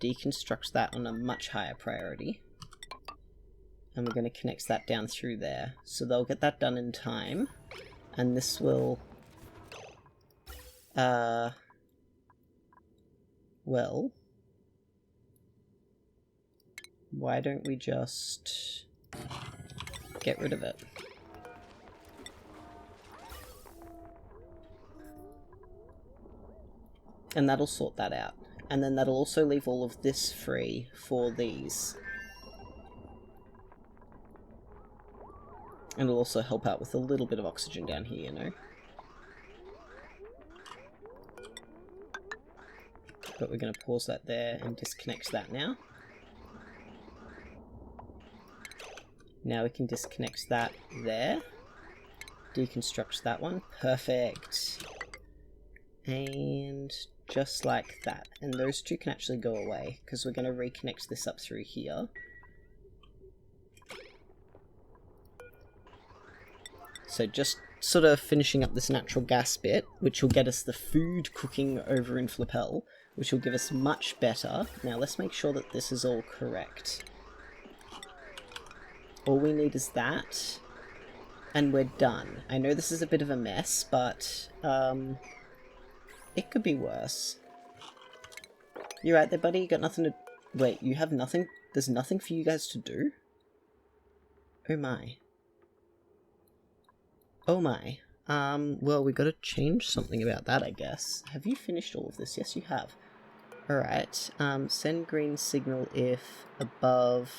deconstruct that on a much higher priority. And we're gonna connect that down through there. So they'll get that done in time. And this will... well... why don't we just get rid of it? And that'll sort that out. And then that'll also leave all of this free for these. And it'll also help out with a little bit of oxygen down here, you know? But we're going to pause that there and disconnect that now. Now we can disconnect that there. Deconstruct that one. Perfect. And just like that. And those two can actually go away, because we're going to reconnect this up through here. So just sort of finishing up this natural gas bit, which will get us the food cooking over in Flippel, which will give us much better. Now let's make sure that this is all correct. All we need is that, and we're done. I know this is a bit of a mess, but it could be worse. You right there, buddy? You got nothing to... Wait, you have nothing? There's nothing for you guys to do? Oh my. Oh my. Well, we gotta change something about that, I guess. Have you finished all of this? Yes, you have. Alright, send green signal if above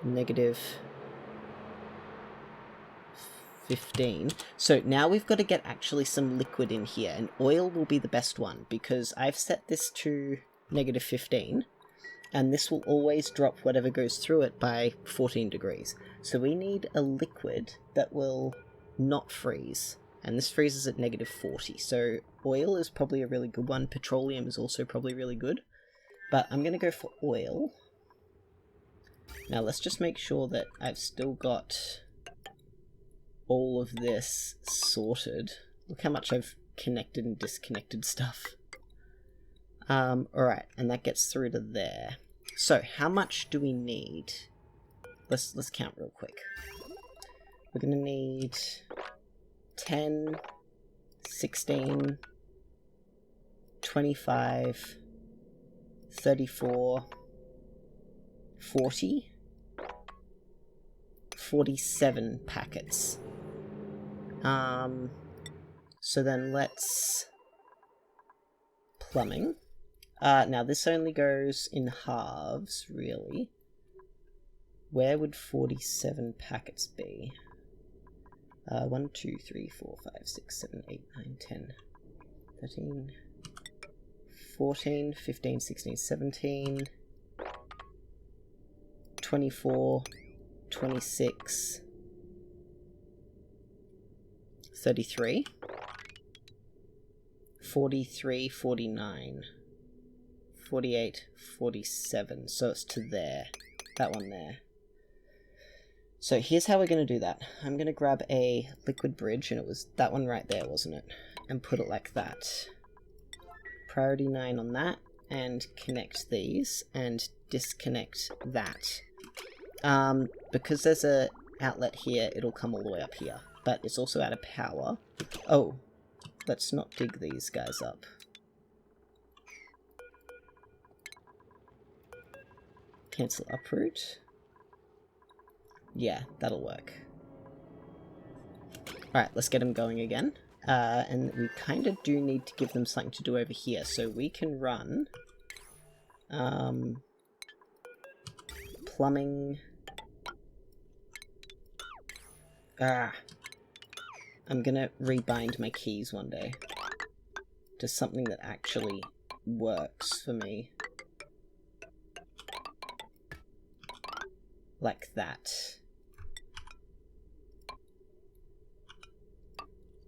negative 15. So now we've got to get actually some liquid in here, and oil will be the best one, because I've set this to negative 15, and this will always drop whatever goes through it by 14 degrees. So we need a liquid that will not freeze, and this freezes at negative 40. So oil is probably a really good one. Petroleum is also probably really good, but I'm going to go for oil. Now let's just make sure that I've still got all of this sorted. Look how much I've connected and disconnected stuff. Alright, and that gets through to there. So, how much do we need? Let's count real quick. We're gonna need 10, 16, 25, 34, 40, 47 packets. So then let's... plumbing. Now this only goes in halves, really. Where would 47 packets be? 1, 2, 3, 4, 5, 6, 7, 8, 9, 10, 13, 14, 15, 16, 17, 24, 26, 33, 43, 49, 48, 47. So it's to there. That one there. So here's how we're going to do that. I'm going to grab a liquid bridge, and it was that one right there, wasn't it? And put it like that. Priority 9 on that, and connect these, and disconnect that. Because there's a outlet here, it'll come all the way up here. But it's also out of power. Oh, let's not dig these guys up. Cancel uproot. Yeah, that'll work. Alright, let's get them going again. And we kind of do need to give them something to do over here. So we can run... plumbing... I'm gonna rebind my keys one day to something that actually works for me. Like that.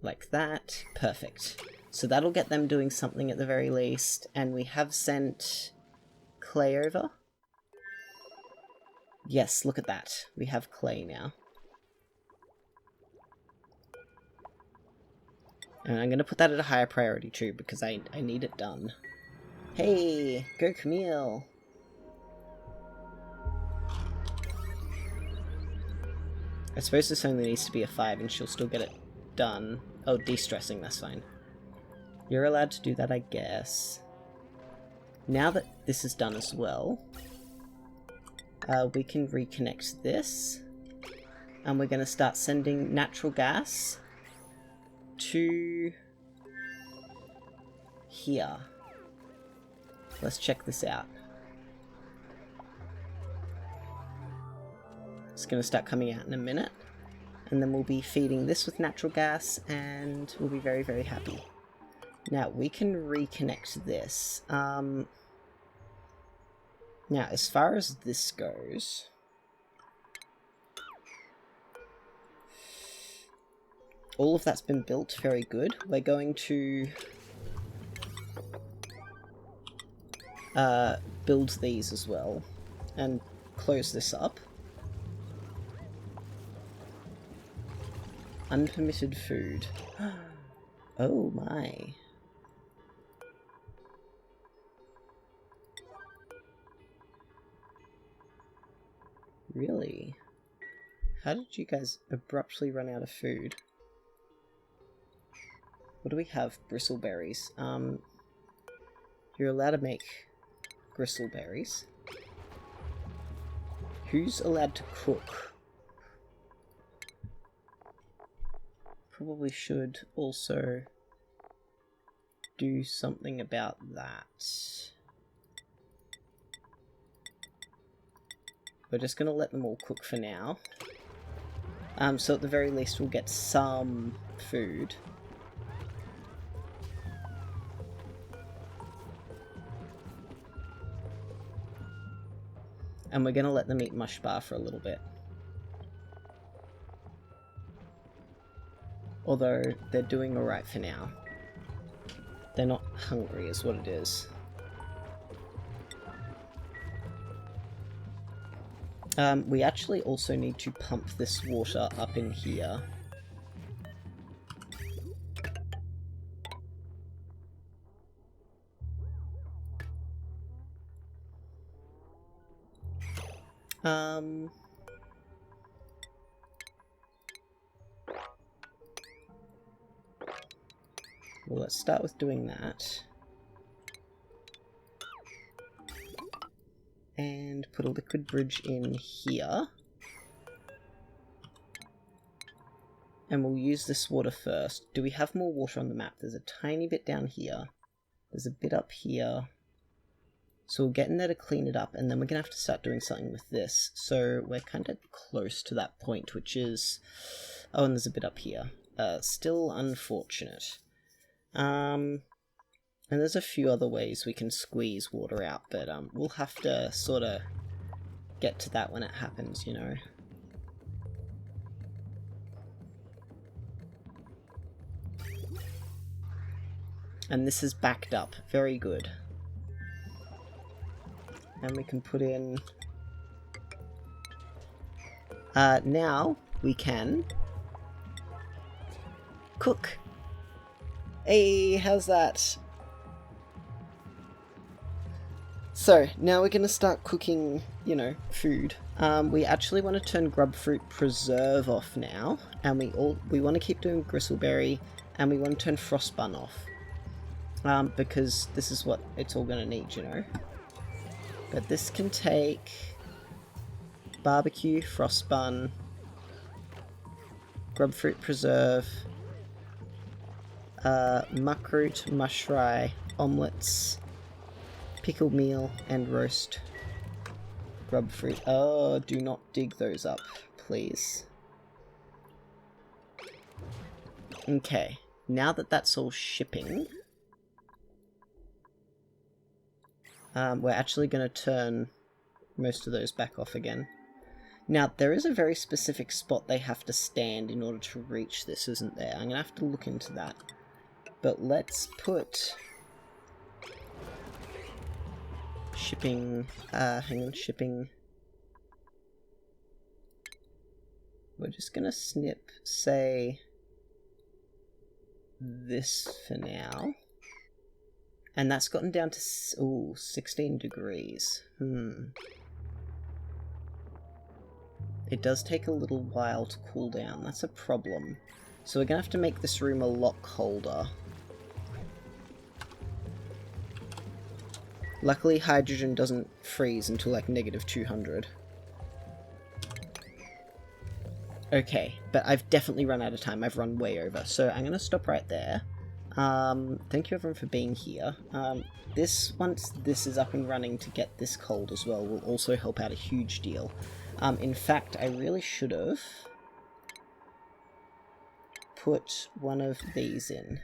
Like that. Perfect. So that'll get them doing something at the very least. And we have sent clay over. Yes, look at that. We have clay now. And I'm going to put that at a higher priority too, because I need it done. Hey, go Camille! I suppose this only needs to be a 5 and she'll still get it done. Oh, de-stressing, that's fine. You're allowed to do that, I guess. Now that this is done as well, we can reconnect this. And we're going to start sending natural gas to here. Let's check this out. It's going to start coming out in a minute. And then we'll be feeding this with natural gas and we'll be very, very happy. Now, we can reconnect this. Now, as far as this goes... all of that's been built, very good. We're going to build these as well and close this up. Unpermitted food. Oh my. Really? How did you guys abruptly run out of food? What do we have? Bristleberries. You're allowed to make bristleberries. Who's allowed to cook? Probably should also do something about that. We're just going to let them all cook for now. So at the very least we'll get some food. And we're going to let them eat mush bar for a little bit. Although, they're doing alright for now. They're not hungry is what it is. We actually also need to pump this water up in here. Well, let's start with doing that. And put a liquid bridge in here. And we'll use this water first. Do we have more water on the map? There's a tiny bit down here. There's a bit up here. So we'll get in there to clean it up, and then we're going to have to start doing something with this. So we're kind of close to that point, which is... oh, and there's a bit up here. Still unfortunate. And there's a few other ways we can squeeze water out, but we'll have to sort of get to that when it happens, you know. And this is backed up. Very good. And we can put in... now we can cook. Hey, how's that? So, now we're going to start cooking, you know, food. We actually want to turn grubfruit preserve off now, and we want to keep doing gristleberry, and we want to turn frostbun off. Because this is what it's all going to need, you know. But this can take barbecue, frostbun, grubfruit preserve, muckroot, mushry, omelettes, pickled meal, and roast grubfruit. Oh, do not dig those up, please. Okay, now that that's all shipping, we're actually going to turn most of those back off again. Now, there is a very specific spot they have to stand in order to reach this, isn't there? I'm going to have to look into that. But let's put shipping, hang on, shipping. We're just gonna snip, say, this for now. And that's gotten down to, 16 degrees. It does take a little while to cool down, that's a problem. So we're gonna have to make this room a lot colder. Luckily hydrogen doesn't freeze until like -200. Okay, but I've definitely run out of time, I've run way over, so I'm gonna stop right there. Thank you everyone for being here. Once this is up and running to get this cold as well, will also help out a huge deal. In fact, I really should have put one of these in.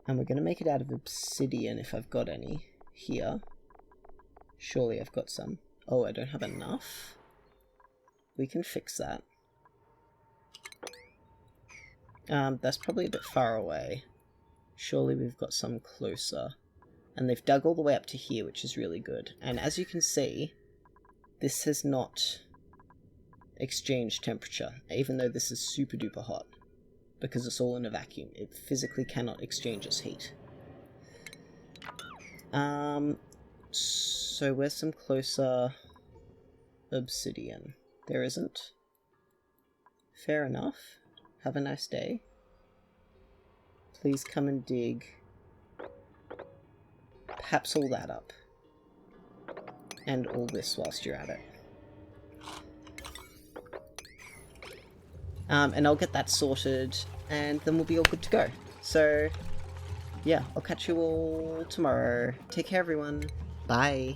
And we're going to make it out of obsidian if I've got any here. Surely I've got some. Oh, I don't have enough? We can fix that. That's probably a bit far away. Surely we've got some closer. And they've dug all the way up to here, which is really good. And as you can see, this has not exchanged temperature, even though this is super duper hot. Because it's all in a vacuum. It physically cannot exchange its heat. So where's some closer obsidian? There isn't. Fair enough. Have a nice day. Please come and dig perhaps all that up. And all this whilst you're at it. And I'll get that sorted, and then we'll be all good to go. So, yeah, I'll catch you all tomorrow. Take care, everyone. Bye.